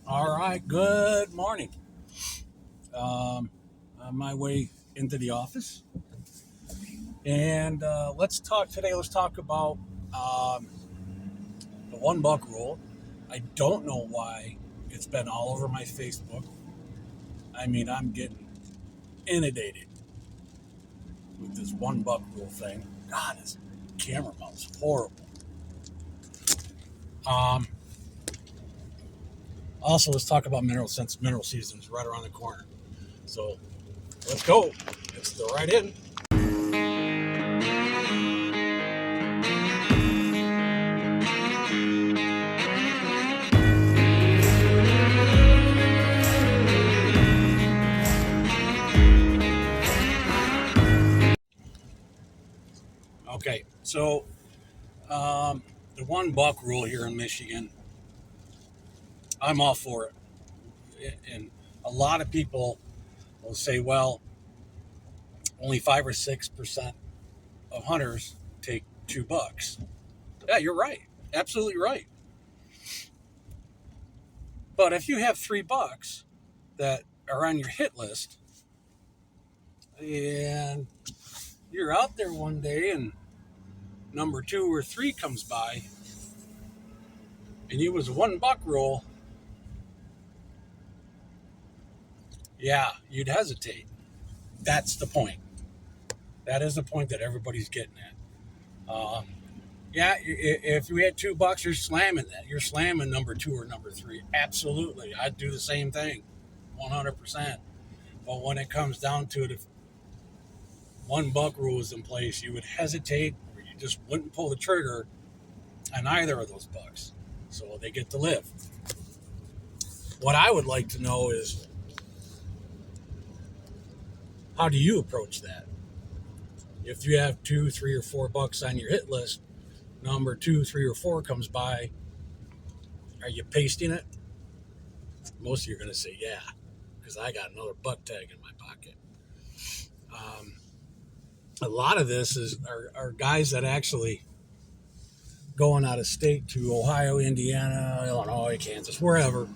All right, good morning. On my way into the office, and let's talk today. Let's talk about um, the $1 rule. I don't know why it's been all over my Facebook. I mean, I'm getting inundated with this $1 rule thing. God, this camera mount's horrible. Um, Also, let's talk about minerals since mineral season is right around the corner. So let's go. Let's go right in. Okay, so the $1 rule here in Michigan, I'm all for it. And a lot of people will say, well, only 5 or 6% of hunters take $2. Yeah, you're right. Absolutely right. But if you have $3 that are on your hit list and you're out there one day and number 2 or 3 comes by and you was a $1 rule, yeah, you'd hesitate. That's the point. That is the point that everybody's getting at. Yeah, if we had $2, you're slamming that. You're slamming number 2 or number 3. Absolutely, I'd do the same thing, 100%. But when it comes down to it, if $1 rule is in place, you would hesitate, or you just wouldn't pull the trigger on either of those bucks. So they get to live. What I would like to know is, how do you approach that? If you have 2, 3, or $4 on your hit list, number 2, 3, or 4 comes by, are you pasting it? Most of you are going to say, yeah, because I got another buck tag in my pocket. Um, a lot of this are guys that actually going out of state to Ohio, Indiana, Illinois, Kansas, wherever.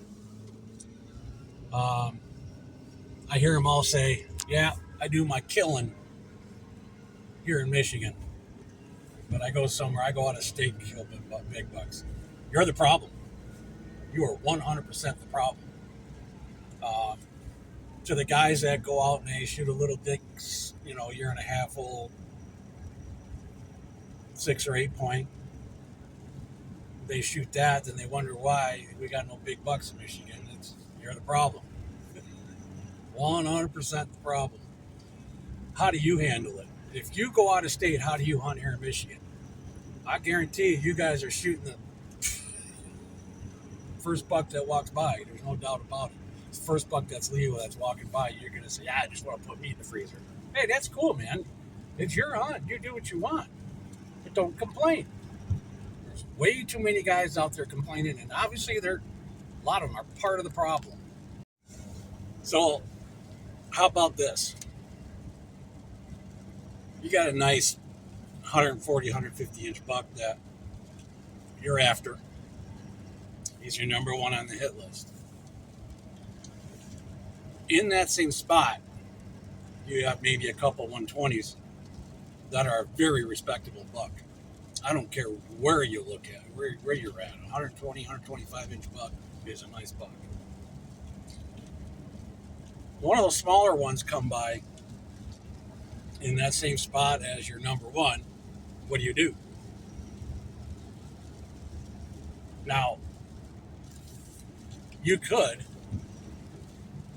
I hear them all say, yeah, I do my killing here in Michigan, but I go somewhere, I go out of state and kill big bucks. You're the problem. You are 100% the problem. Uh, to the guys that go out and they shoot a little dicks, year and a half old, 6 or 8 point, they shoot that, and they wonder why we got no big bucks in Michigan. You're the problem. 100% the problem. How do you handle it? If you go out of state, how do you hunt here in Michigan? I guarantee you guys are shooting the first buck that walks by. There's no doubt about it. It's the first buck that's legal that's walking by, you're going to say, I just want to put meat in the freezer. Hey, that's cool, man. It's your hunt. You do what you want. But don't complain. There's way too many guys out there complaining, and obviously a lot of them are part of the problem. So how about this? You got a nice 140, 150 inch buck that you're after. He's your number 1 on the hit list. In that same spot, you have maybe a couple 120s that are a very respectable buck. I don't care where you look at, where you're at. 120, 125 inch buck is a nice buck. One of those smaller ones come by in that same spot as your number 1. What do? Now, you could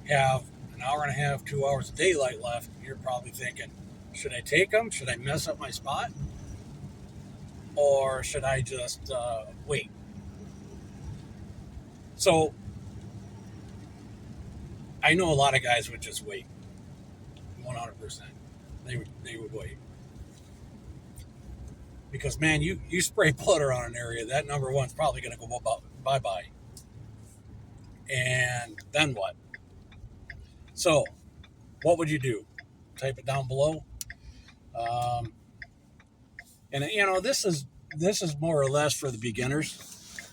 have an hour and a half, 2 hours of daylight left. You're probably thinking, should I take them? Should I mess up my spot? Or should I just wait? So I know a lot of guys would just wait. 100%. They would wait. Because, man, you spray butter on an area, that number 1's probably going to go bye-bye. And then what? So, what would you do? Type it down below. And this is more or less for the beginners.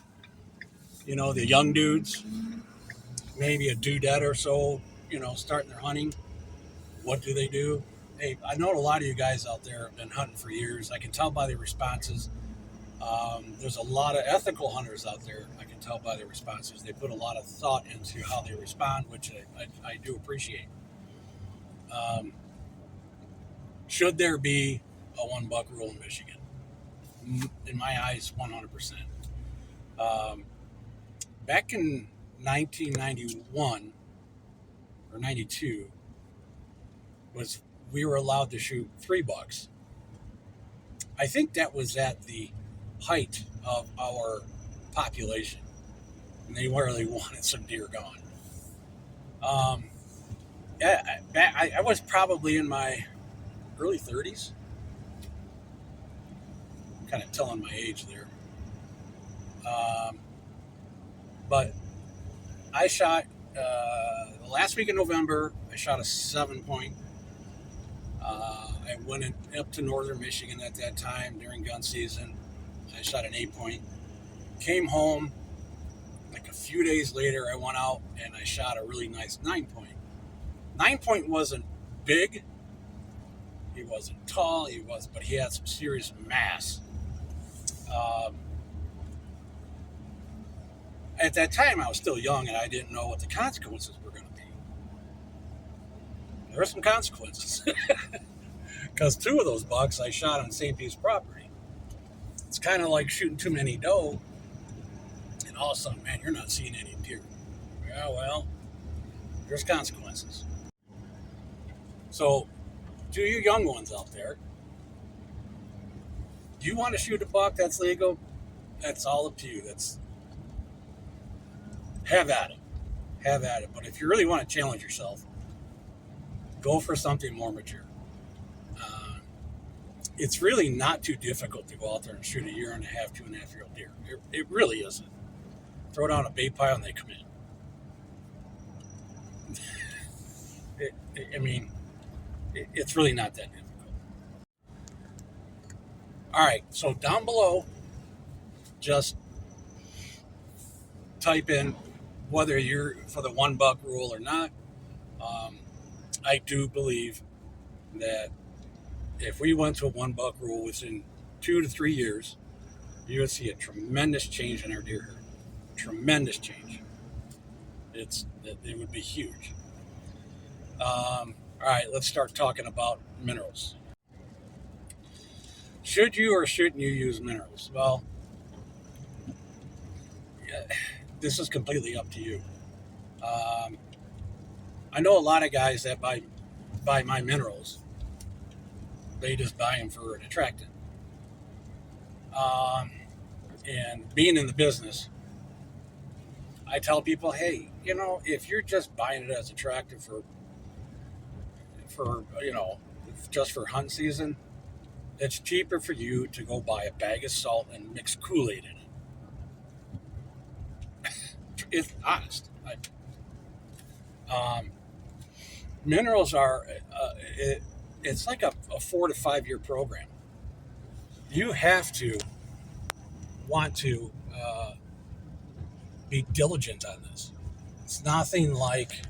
The young dudes. maybe a dudette or so, starting their hunting. What do they do? Hey, I know a lot of you guys out there have been hunting for years. I can tell by the responses. There's a lot of ethical hunters out there. I can tell by their responses. They put a lot of thought into how they respond, which I do appreciate. Um, should there be a $1 rule in Michigan? In my eyes, 100%. Back in 1991 or 92 was we were allowed to shoot $3. I think that was at the height of our population, and they really wanted some deer gone. Yeah, I was probably in my early 30s. Kind of telling my age there. But I shot the last week in November. I shot a 7-point. I went up to northern Michigan at that time during gun season. I shot an 8-point. Came home. Like a few days later, I went out and I shot a really nice 9-point. 9-point wasn't big. He wasn't tall. But he had some serious mass. At that time, I was still young and I didn't know what the consequences were going to be. There were some consequences. Because 2 of those bucks I shot on the same piece of property. It's kind of like shooting too many doe, and all of a sudden, man, you're not seeing any deer. Yeah, well, there's consequences. So, to you young ones out there, do you want to shoot a buck that's legal? That's all up to you. Have at it. Have at it. But if you really want to challenge yourself, go for something more mature. It's really not too difficult to go out there and shoot a 1.5 year, 2.5-year-old deer. It really isn't. Throw down a bait pile and they come in. It's really not that difficult. All right, so down below, just type in whether you're for the $1 rule or not. I do believe that if we went to a $1 rule within 2 to 3 years, you would see a tremendous change in our deer herd. Tremendous change. It would be huge. All right, let's start talking about minerals. Should you or shouldn't you use minerals? Well, this is completely up to you. I know a lot of guys that buy my minerals. They just buy them for an attractant. And being in the business, I tell people, hey, if you're just buying it as attractive for just for hunt season, it's cheaper for you to go buy a bag of salt and mix Kool-Aid in it. It's honest. Minerals are, it's like a 4 to 5 year program. You have to want to be diligent on this. It's nothing like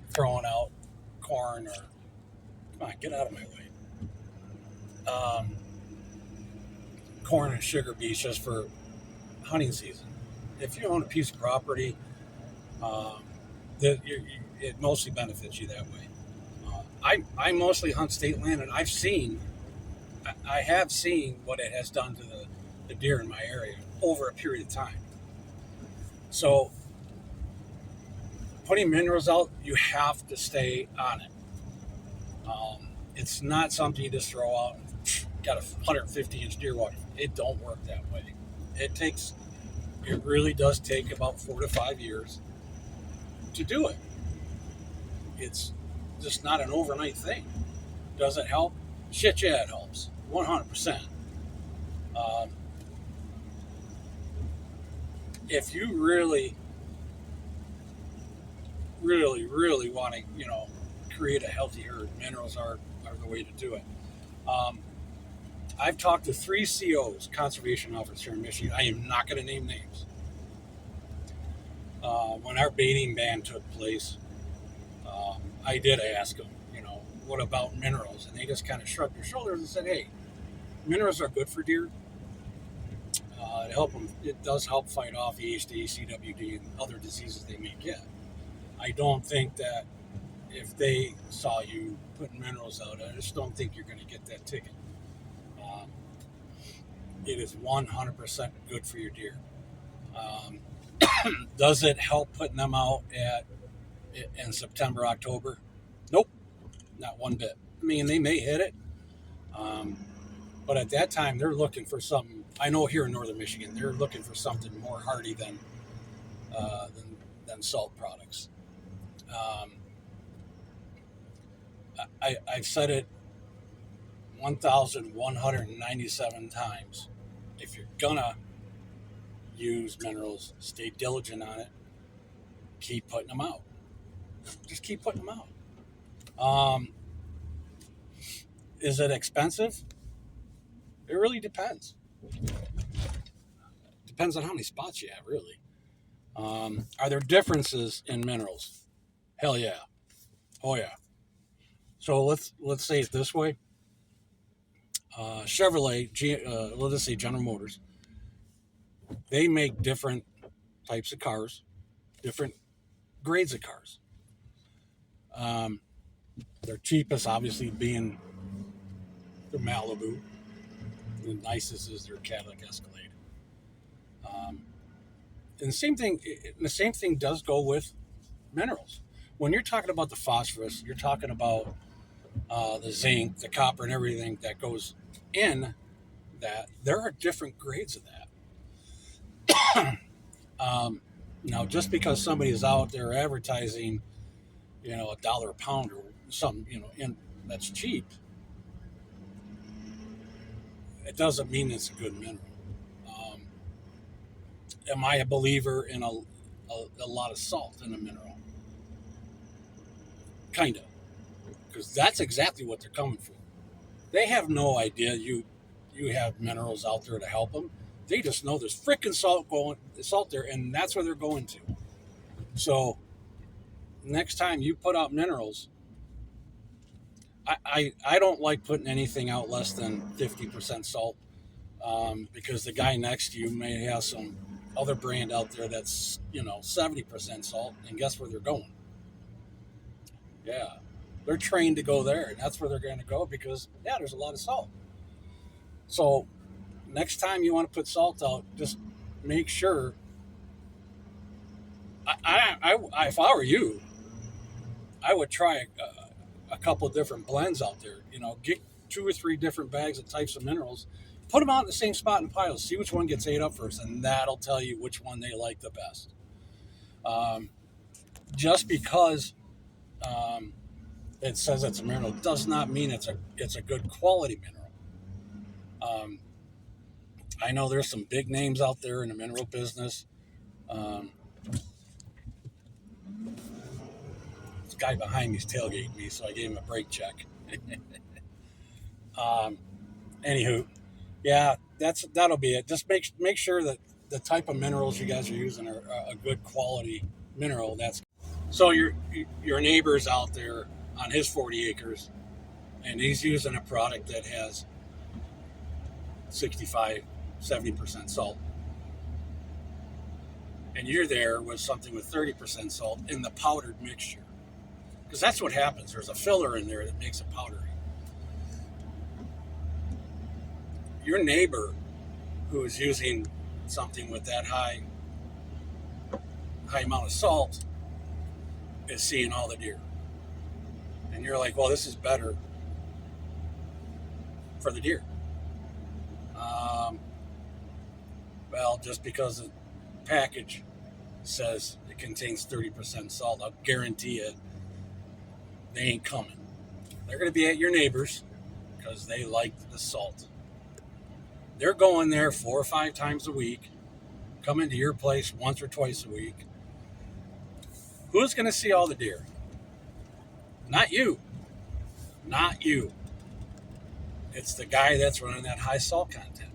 throwing out corn or, come on, get out of my way. Corn and sugar beets just for hunting season. If you own a piece of property, it mostly benefits you that way. I mostly hunt state land, and I have seen what it has done to the deer in my area over a period of time. So putting minerals out, you have to stay on it. It's not something you just throw out and got a 150-inch deer walk. It don't work that way. It really does take about 4 to 5 years to do it. It's just not an overnight thing. Does it help? Shit, yeah, it helps. 100%. If you really, really, really want to, create a healthy herd, minerals are the way to do it. I've talked to 3 COs, conservation officers here in Michigan. I am not going to name names. When our baiting ban took place, I did ask them, what about minerals? And they just kind of shrugged their shoulders and said, hey, minerals are good for deer. It does help fight off EHD, CWD, and other diseases they may get. I don't think that if they saw you putting minerals out, I just don't think you're going to get that ticket. Um, it is 100% good for your deer. Does it help putting them out in September, October? Nope, not one bit. I mean, they may hit it, um, but at that time they're looking for something. I know here in northern Michigan, they're looking for something more hardy uh, than salt products. Um, I've said it 1,197 times. If you're gonna use minerals, stay diligent on it. Keep putting them out. Just keep putting them out. Um, is it expensive? It really depends. Depends on how many spots you have, really. Are there differences in minerals? Hell yeah. Oh yeah. So let's say it this way. Chevrolet, let's just say General Motors, they make different types of cars, different grades of cars. Um, their cheapest, obviously, being their Malibu. The nicest is their Cadillac Escalade. Um, and the same thing does go with minerals. When you're talking about the phosphorus, you're talking about the zinc, the copper, and everything that goes in that. There are different grades of that. Now, just because somebody is out there advertising, $1 a pound or something, and that's cheap, it doesn't mean it's a good mineral. Um, am I a believer in a lot of salt in a mineral? Kind of, because that's exactly what they're coming for. They have no idea you have minerals out there to help them. They just know there's freaking salt there, and that's where they're going to. So next time you put out minerals, I don't like putting anything out less than 50% salt, because the guy next to you may have some other brand out there that's 70% salt, and guess where they're going? Yeah, they're trained to go there, and that's where they're going to go because there's a lot of salt. So next time you want to put salt out, just make sure. If I were you, I would try a couple of different blends out there. Get 2 or 3 different bags of types of minerals, put them out in the same spot in piles, see which one gets ate up first, and that'll tell you which one they like the best. Um, just because it says it's a mineral does not mean it's a good quality mineral. Um, I know there's some big names out there in the mineral business. Um, this guy behind me is tailgating me, so I gave him a brake check. um, Anywho, yeah, that'll be it. Just make sure that the type of minerals you guys are using are a good quality mineral. So your neighbor's out there on his 40 acres, and he's using a product that has 65, 70% salt, and you're there with something with 30% salt in the powdered mixture, because that's what happens. There's a filler in there that makes it powdery. Your neighbor who is using something with that high amount of salt is seeing all the deer. And you're like, well, this is better for the deer. Well, just because the package says it contains 30% salt, I'll guarantee you they ain't coming. They're going to be at your neighbors because they like the salt. They're going there 4 or 5 times a week, coming to your place once or twice a week. Who's going to see all the deer? Not you. Not you. It's the guy that's running that high salt content.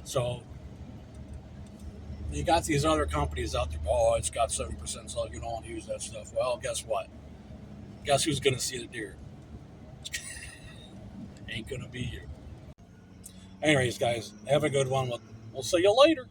So you got these other companies out there. Oh, it's got 70% salt. You don't want to use that stuff. Well, guess what? Guess who's going to see the deer? Ain't going to be you. Anyways, guys, have a good one. We'll see you later.